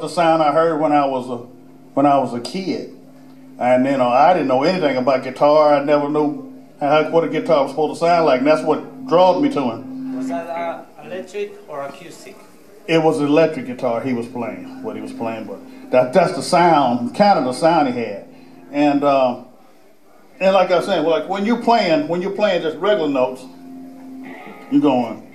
the sound I heard when I was a kid, and I didn't know anything about guitar. I never knew what a guitar was supposed to sound like, and that's what drew me to him. Was that electric or acoustic? It was an electric guitar he was playing, what he was playing, but that's the sound, kind of the sound he had, and like I was saying, like when you're playing just regular notes, you're going.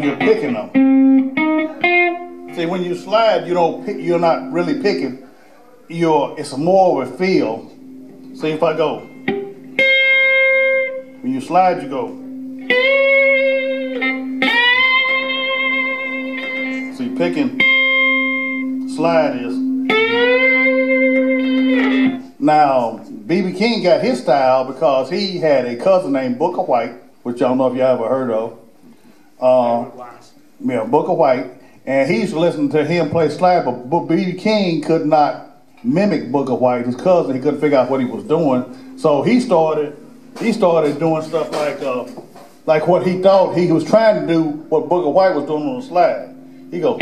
You're picking them. See, when you slide, you're not really picking. It's more of a feel. See, if I go, when you slide, you go. See, picking, slide is. Now, B.B. King got his style because he had a cousin named Booker White, which I don't know if you ever heard of. Booker White, and he used to listen to him play slide, but B.B. King could not mimic Booker White, his cousin. He couldn't figure out what he was doing, so he started doing stuff like what he thought he was trying to do, what Booker White was doing on the slide. He goes,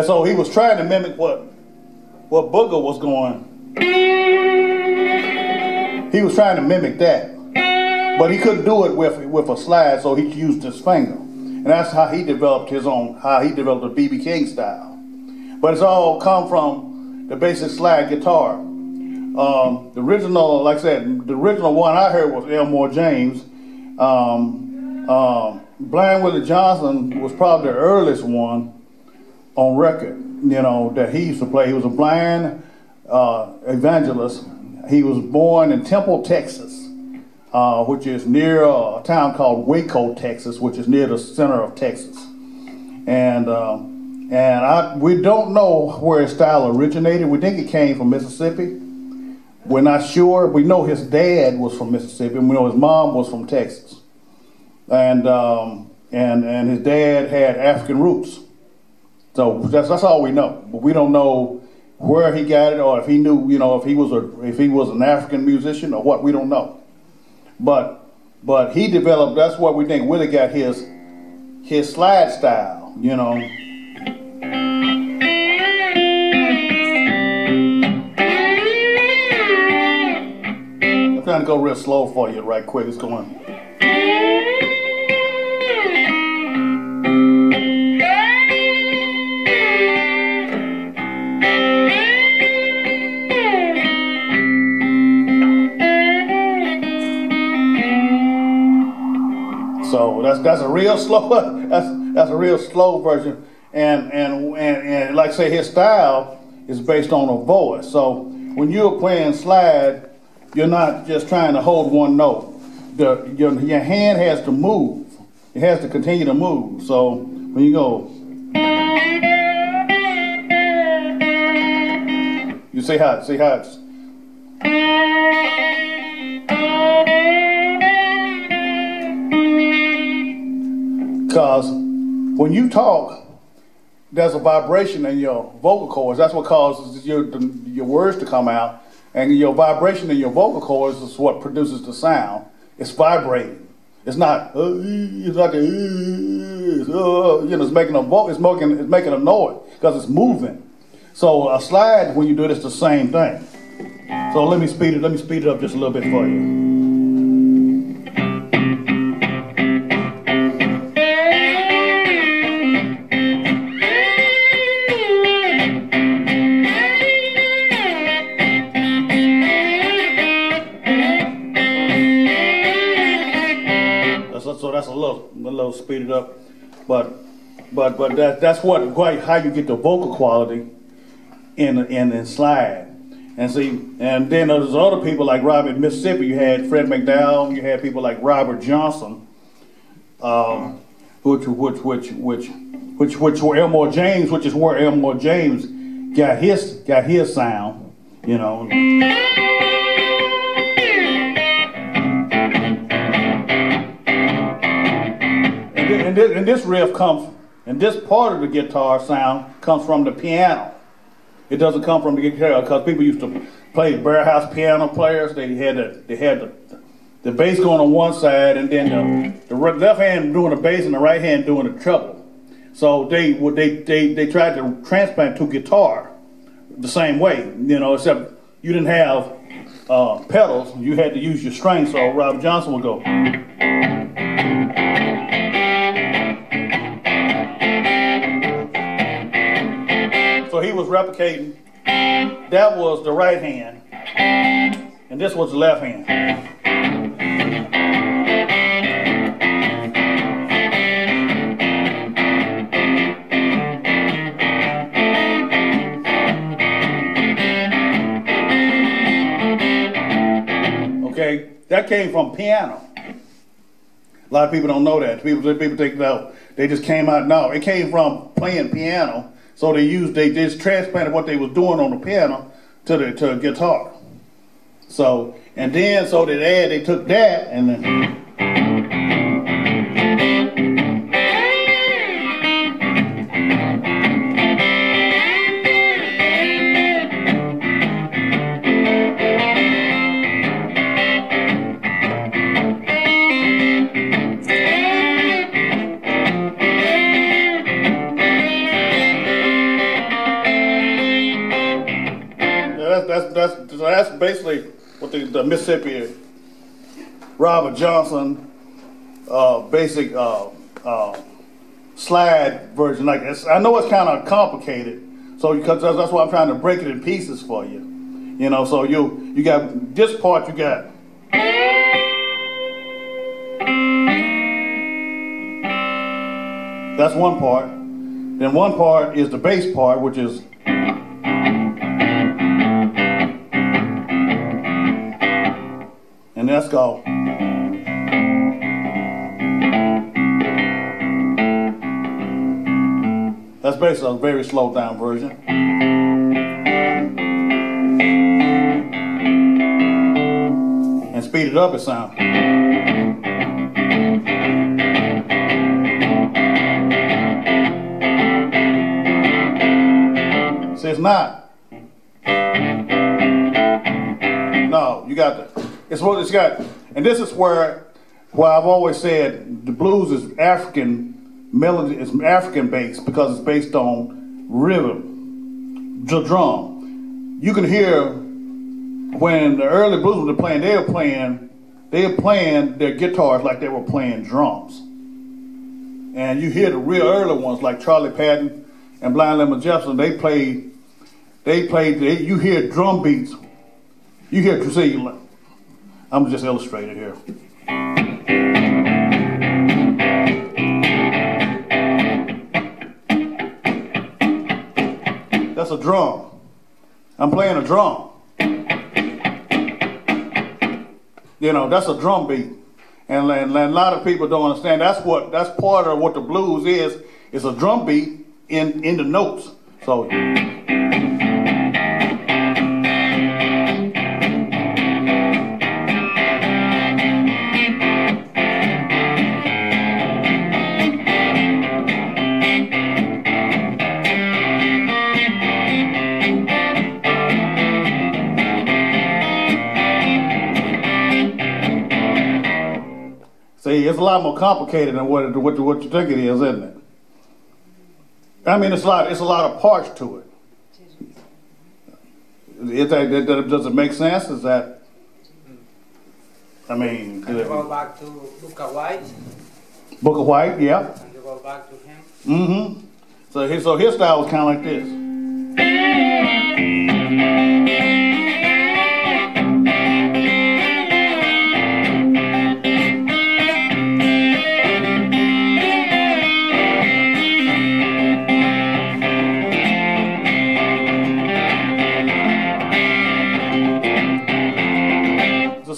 so he was trying to mimic what Booker was going. He was trying to mimic that. But he couldn't do it with a slide, so he used his finger. And that's how he developed the B.B. King style. But it's all come from the basic slide guitar. The original, like I said, the original one I heard was Elmore James. Blind Willie Johnson was probably the earliest one on record, that he used to play. He was a blind evangelist. He was born in Temple, Texas. Which is near a town called Waco, Texas, which is near the center of Texas. And we don't know where his style originated. We think it came from Mississippi. We're not sure. We know his dad was from Mississippi, and we know his mom was from Texas. And his dad had African roots. So that's all we know. But we don't know where he got it, or if he knew, if he was an African musician or what. We don't know. But he developed. That's what we think Willie got his slide style. I'm trying to go real slow for you, right quick. It's going. So that's a real slow. That's a real slow version, and like I say, his style is based on a voice. So when you're playing slide, you're not just trying to hold one note. Your hand has to move. It has to continue to move. So when you go, you see how it's. Because when you talk, there's a vibration in your vocal cords. That's what causes your words to come out. And your vibration in your vocal cords is what produces the sound. It's vibrating. It's not. It's making it's making a noise because it's moving. So a slide, when you do it, it's the same thing. So let me speed it up just a little bit for you. So that's a little speeded up, but that's how you get the vocal quality in slide. And see, and then there's other people like Robert in Mississippi. You had Fred McDowell. You had people like Robert Johnson, which were Elmore James, which is where Elmore James got his sound, And this riff comes, and this part of the guitar sound comes from the piano. It doesn't come from the guitar because people used to play warehouse piano players. They had The bass going on one side, and then the left hand doing the bass and the right hand doing the treble. So they tried to transplant to guitar the same way, you know, except you didn't have pedals. You had to use your strings. So Robert Johnson would go. So he was replicating. That was the right hand, and this was the left hand. Okay, that came from piano. A lot of people don't know that. People think that they just came out. No, it came from playing piano. So they just transplanted what they was doing on the piano to the guitar. So they took that and then. That's basically what the Mississippi Robert Johnson basic slide version like this. I know it's kind of complicated, so because that's why I'm trying to break it in pieces for you. You know, so you got this part. You got. That's one part. Then one part is the bass part, which is. And that's called. That's basically a very slowed down version. And speed it up, it sounds. See, it's not. No, you got the. It's what it's got, and this is where I've always said the blues is African melody, it's African based because it's based on rhythm, the drum. You can hear when the early blues were playing, they were playing their guitars like they were playing drums. And you hear the real early ones like Charlie Patton and Blind Lemon Jefferson. You hear drum beats. You hear, see. I'm just illustrating here. That's a drum. I'm playing a drum. You know, that's a drum beat. And a lot of people don't understand. That's part of what the blues is. It's a drum beat in the notes. So. See, it's a lot more complicated than what you think it is, isn't it? I mean, it's a lot of parts to it. Does it make sense? Is that? I mean, and you go back to Book of White. Book of White, yeah. And you go back to him. Mm-hmm. So his style was kind of like this.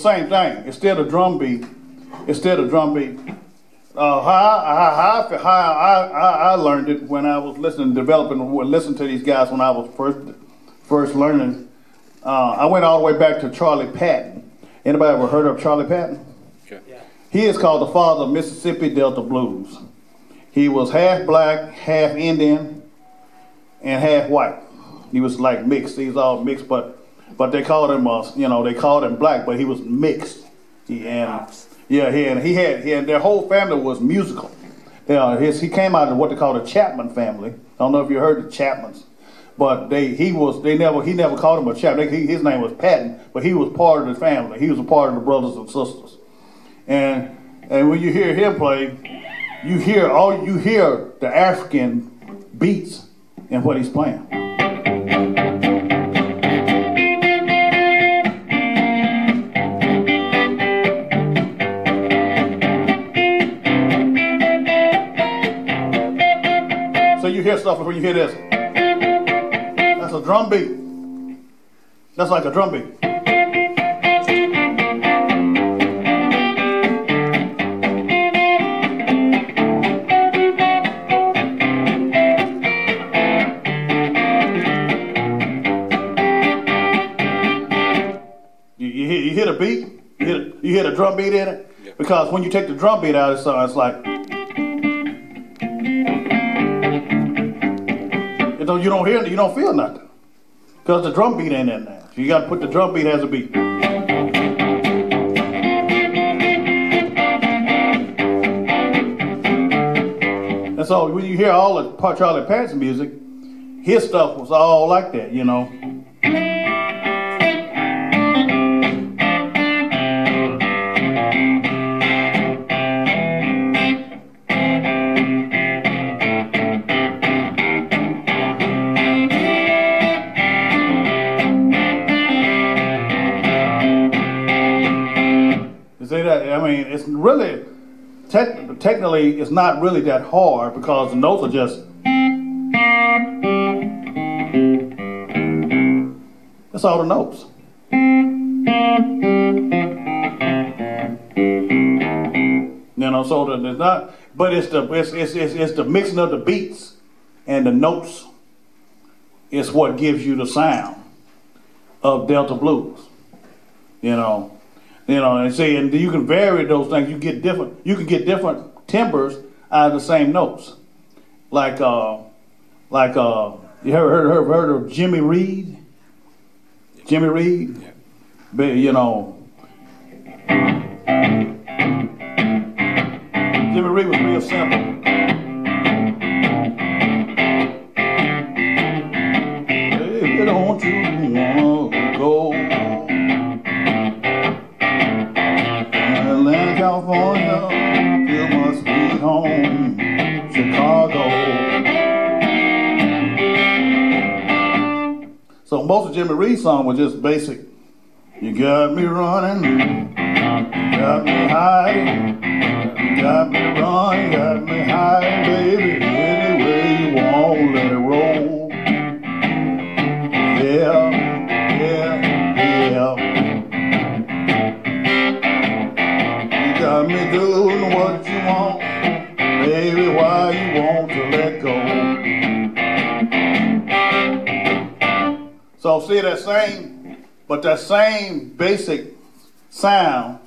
Same thing. It's still a drum beat. How I learned it when I was listening to these guys when I was first learning. I went all the way back to Charlie Patton. Anybody ever heard of Charlie Patton? Sure. Yeah. He is called the father of Mississippi Delta blues. He was half black, half Indian, and half white. He was like mixed. He was all mixed, but they called him, they called him black, but he was mixed. And their whole family was musical. He came out of what they call the Chapman family. I don't know if you heard the Chapmans, but he never called him a Chapman. His name was Patton, but he was part of the family. He was a part of the brothers and sisters. And when you hear him play, you hear the African beats in what he's playing. So you hear stuff when you hear this. That's a drum beat. That's like a drum beat. You hear the beat? You hear the drum beat in it? Yeah. Because when you take the drum beat out of the song, it's like you don't hear it, you don't feel nothing. Because the drum beat ain't in there. So you got to put the drum beat as a beat. And so when you hear all the Charlie Patton music, his stuff was all like that, you know. I mean, it's really, technically, it's not really that hard because the notes are just, that's all the notes. You know, so that it's not, but it's the mixing of the beats and the notes is what gives you the sound of Delta blues. You know, and see, and you can vary those things. You can get different timbres out of the same notes. Like you heard of Jimmy Reed? Jimmy Reed? Yeah. But, you know, Jimmy Reed was real simple. Hey, don't you want to go? California, feel my sweet home, Chicago. So most of Jimmy Reed's song was just basic. You got me running, you got me hiding, you got me running, you got me hiding, baby. Any way you want, let it roll. Yeah. Got me doing what you want, baby, why you want to let go. So see that same basic sound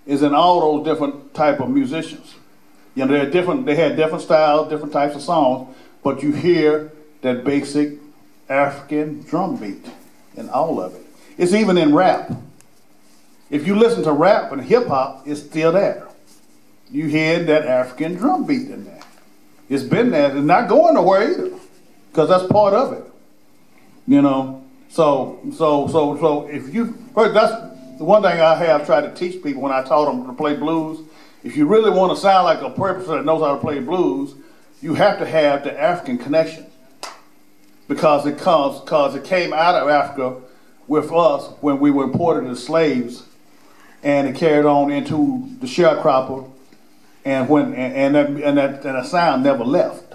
is in all those different type of musicians. You know, they had different styles, different types of songs, but you hear that basic African drum beat in all of it. It's even in rap. If you listen to rap and hip hop, it's still there. You hear that African drum beat in there. It's been there. It's not going nowhere either, because that's part of it. You know. So if you, that's the one thing I have tried to teach people when I taught them to play blues. If you really want to sound like a person that knows how to play blues, you have to have the African connection, because it came out of Africa with us when we were imported as slaves. And it carried on into the sharecropper, and that sound never left.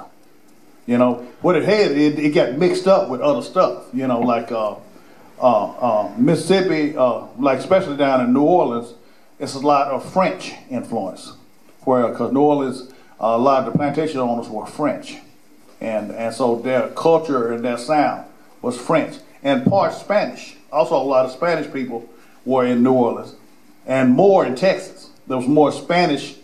You know what it had, it got mixed up with other stuff. You know, like Mississippi, like especially down in New Orleans, it's a lot of French influence, because New Orleans, a lot of the plantation owners were French, and so their culture and their sound was French and part Spanish. Also, a lot of Spanish people were in New Orleans. And more in Texas. There was more Spanish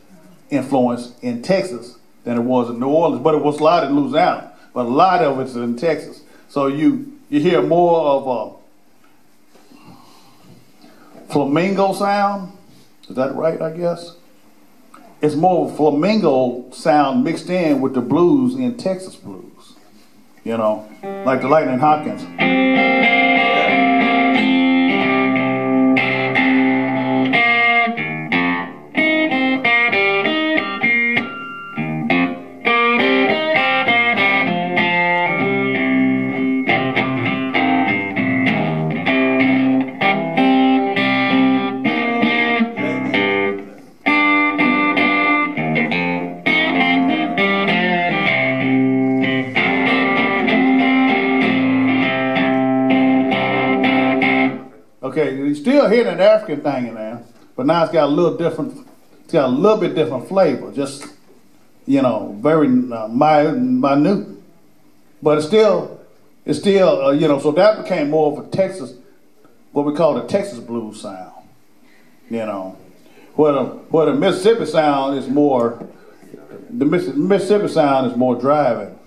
influence in Texas than it was in New Orleans, but it was a lot in Louisiana. But a lot of it's in Texas. So you hear more of a flamingo sound Is that right, I guess? It's more flamingo sound mixed in with the blues in Texas blues. You know, like the Lightning Hopkins. Okay, you still hear that African thing in there, but now it's got a little different. It's got a little bit different flavor. Just, you know, very minute, but it's still, you know. So that became more of a Texas, what we call the Texas blues sound. You know, where the Mississippi sound is more. The Mississippi sound is more driving.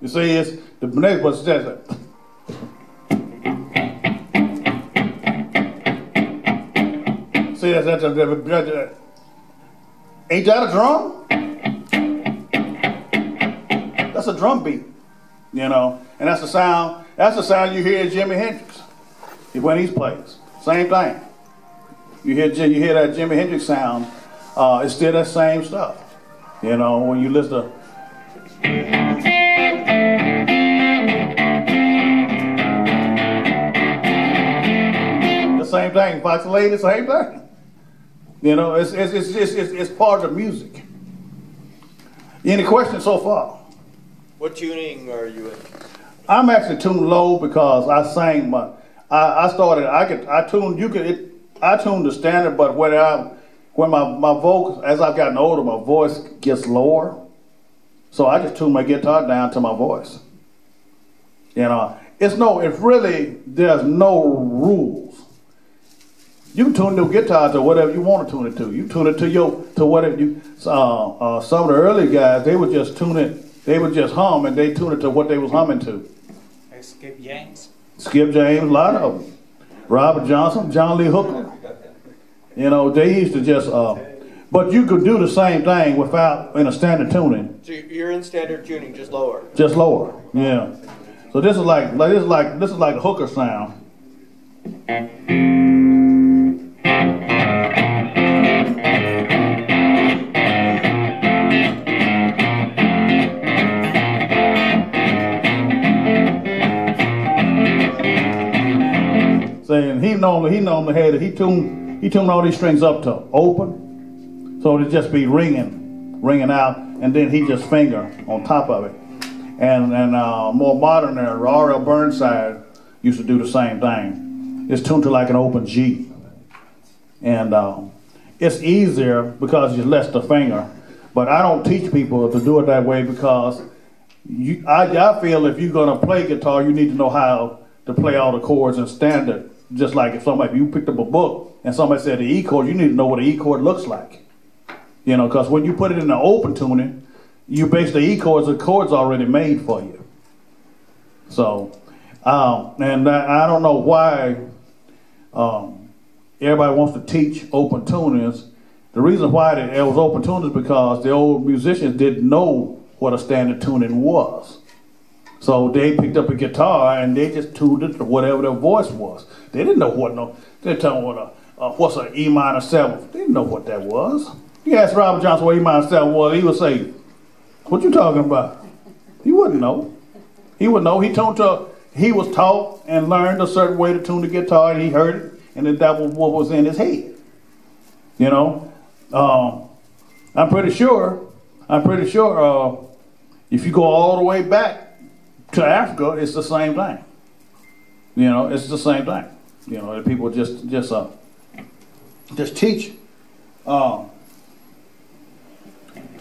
You see, it's the next, but it's just see, that's ain't that a drum? That's a drum beat, you know, and that's the sound. That's the sound you hear Jimi Hendrix when he plays. Same thing. You hear that Jimi Hendrix sound. It's still that same stuff, you know, when you listen to. Same thing, Fox Lady, same thing. You know, it's part of the music. Any questions so far? What tuning are you in? I'm actually tuned low because I sang I tuned the standard, but when my vocals, as I've gotten older, my voice gets lower. So I just tune my guitar down to my voice. You know, there's no rules. You can tune the guitar to whatever you want to tune it to. You tune it to whatever you. Some of the early guys, they would just tune it. They would just hum, and they tune it to what they was humming to. Skip James. Skip James, a lot of them. Robert Johnson, John Lee Hooker. You know, they used to just. But you could do the same thing without in a standard tuning. So you're in standard tuning, just lower. Just lower, yeah. So this is like a Hooker sound. Saying he normally had it. He tuned all these strings up to open, so it'd just be ringing out, and then he just finger on top of it. And more modern era, R.L. Burnside used to do the same thing. It's tuned to like an open G, and it's easier because you less the finger. But I don't teach people to do it that way because I feel if you're gonna play guitar, you need to know how to play all the chords in standard. Just like if you picked up a book and somebody said the E chord, you need to know what an E chord looks like. You know, because when you put it in the open tuning, you base the E chords, the chords already made for you. So, and I don't know why everybody wants to teach open tunings. The reason why it was open tuning is because the old musicians didn't know what a standard tuning was. So they picked up a guitar and they just tuned it to whatever their voice was. They didn't know they didn't know what's an E minor 7. They didn't know what that was. You asked Robert Johnson what E minor 7 was, he would say, "What you talking about?" He wouldn't know. He would know. He was taught and learned a certain way to tune the guitar, and he heard it, and that was what was in his head. You know, I'm pretty sure. If you go all the way back to Africa, it's the same thing. You know, it's the same thing. You know, that people just teach.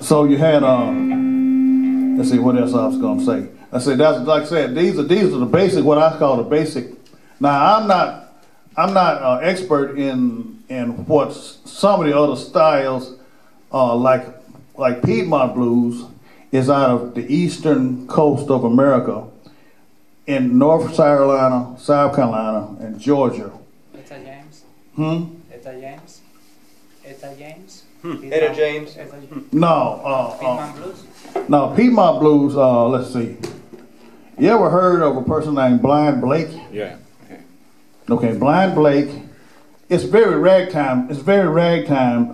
So you had let's see what else I was going to say. I said that's like I said. These are the basic, what I call the basic. Now I'm not an expert in and what some of the other styles, like Piedmont blues, is out of the eastern coast of America, in North Carolina, South Carolina, and Georgia. Etta James. Etta James. No. Piedmont Blues. No, Piedmont blues. Let's see. You ever heard of a person named Blind Blake? Yeah. Okay, Blind Blake. It's very ragtime. It's very ragtime.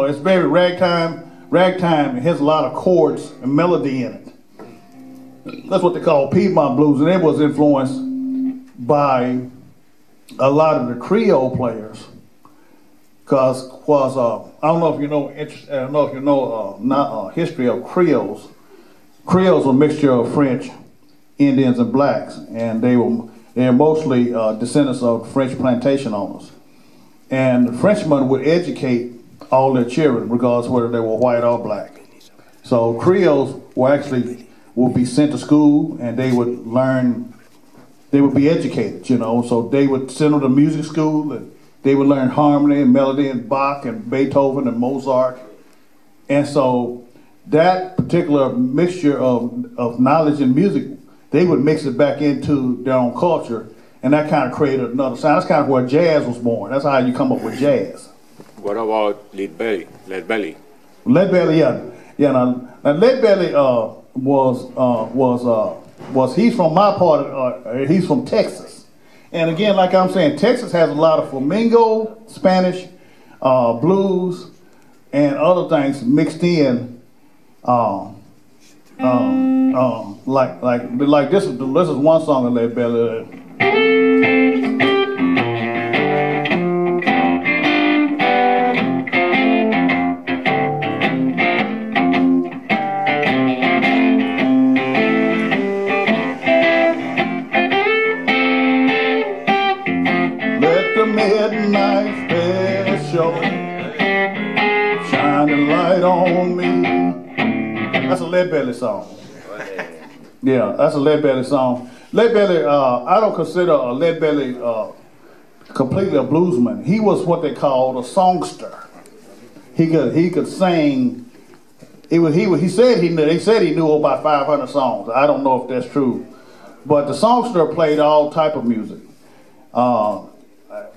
It's very ragtime. Ragtime. It has a lot of chords and melody in it. That's what they call Piedmont blues, and it was influenced by a lot of the Creole players. Because I don't know if you know. I don't know if you know history of Creoles. Creoles were a mixture of French, Indians, and blacks, and they're mostly descendants of French plantation owners. And the Frenchmen would educate all their children, regardless of whether they were white or black. So Creoles would be sent to school, and they would learn. They would be educated, So they would send them to music school, and they would learn harmony and melody and Bach and Beethoven and Mozart. And so that particular mixture of knowledge and music, they would mix it back into their own culture, and that kind of created another sound. That's kind of where jazz was born. That's how you come up with jazz. What about Lead Belly? Lead Belly. Lead Belly, yeah. Now Lead Belly was he's from my part. He's from Texas, and again, like I'm saying, Texas has a lot of flamenco, Spanish, blues, and other things mixed in. Like this is one song of Lead Belly. Let the midnight special shine a light on me. That's a Lead Belly song. Yeah, that's a Lead Belly song. Lead Belly, I don't consider a Lead Belly completely a bluesman. He was what they called a songster. He could sing. He said he knew about 500 songs. I don't know if that's true, but the songster played all type of music.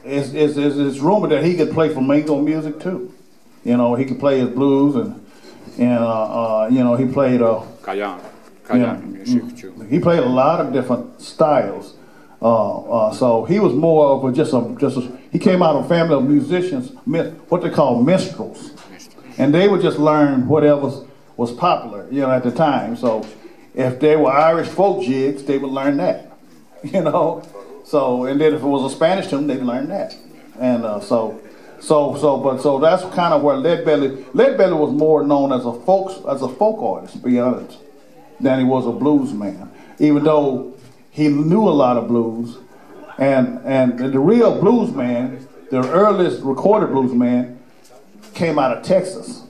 It's rumored that he could play flamenco music too. He could play his blues and he played Kayan music too. He played a lot of different styles. So he was more of he came out of a family of musicians, what they call minstrels, and they would just learn whatever was popular, at the time. So if they were Irish folk jigs, they would learn that, So and then if it was a Spanish tune, they'd learn that, and so that's kind of where Lead Belly was more known as a folk artist, to be honest, than he was a blues man. Even though he knew a lot of blues, and the real blues man, the earliest recorded blues man, came out of Texas.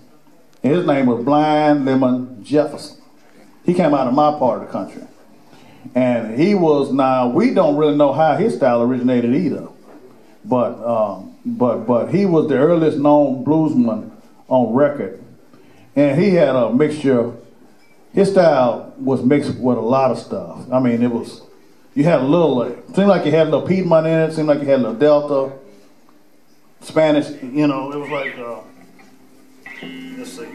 And his name was Blind Lemon Jefferson. He came out of my part of the country, and we don't really know how his style originated either, but he was the earliest known bluesman on record, and he had a mixture. His style was mixed with a lot of stuff. I mean, you had it seemed like you had a little Piedmont in it, seemed like you had a little Delta, Spanish, it was like, let's see.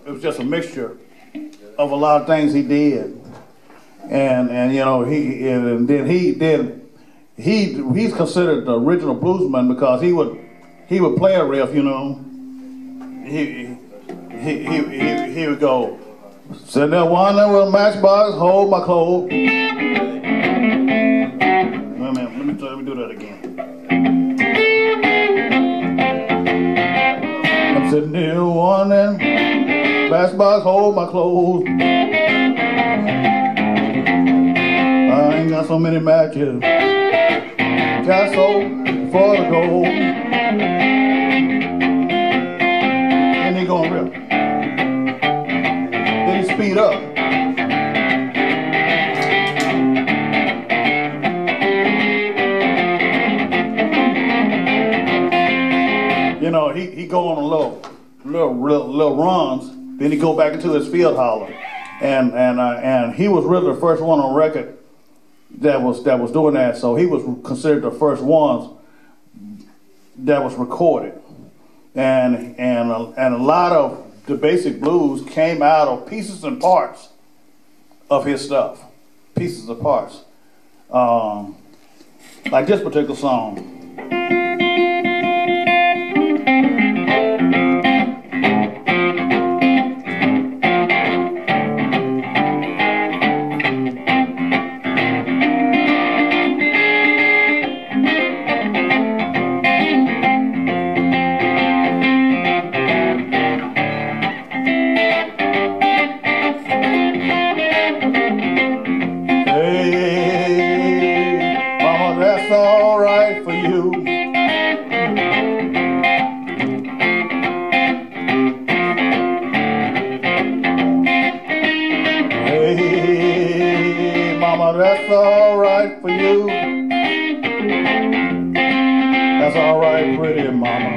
It was just a mixture of a lot of things he did, he's considered the original bluesman because he would play a riff, here we go. Sitting there wondering will matchbox hold my clothes. Wait a minute, let me do that again. I'm sitting there wondering, matchbox hold my clothes. I ain't got so many matches. Got so far to go. And he going real. Then he speed up. You know, he go on a little runs. Then he go back into his field holler, and he was really the first one on record that was doing that. So he was considered the first ones that was recorded, and a lot of the basic blues came out of pieces and parts of his stuff, pieces and parts, like this particular song. That's all right for you. Hey, mama, that's all right for you. That's all right, pretty mama.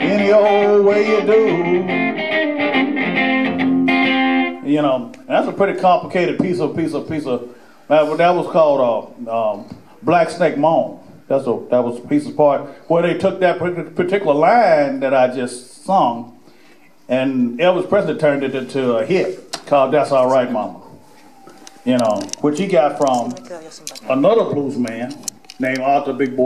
Any old way you do. You know, that's a pretty complicated piece of that was called Black Snake Moan. That was a piece of part where they took that particular line that I just sung, and Elvis Presley turned it into a hit called "That's All Right, Mama." You know, which he got from another blues man named Arthur Big Boy.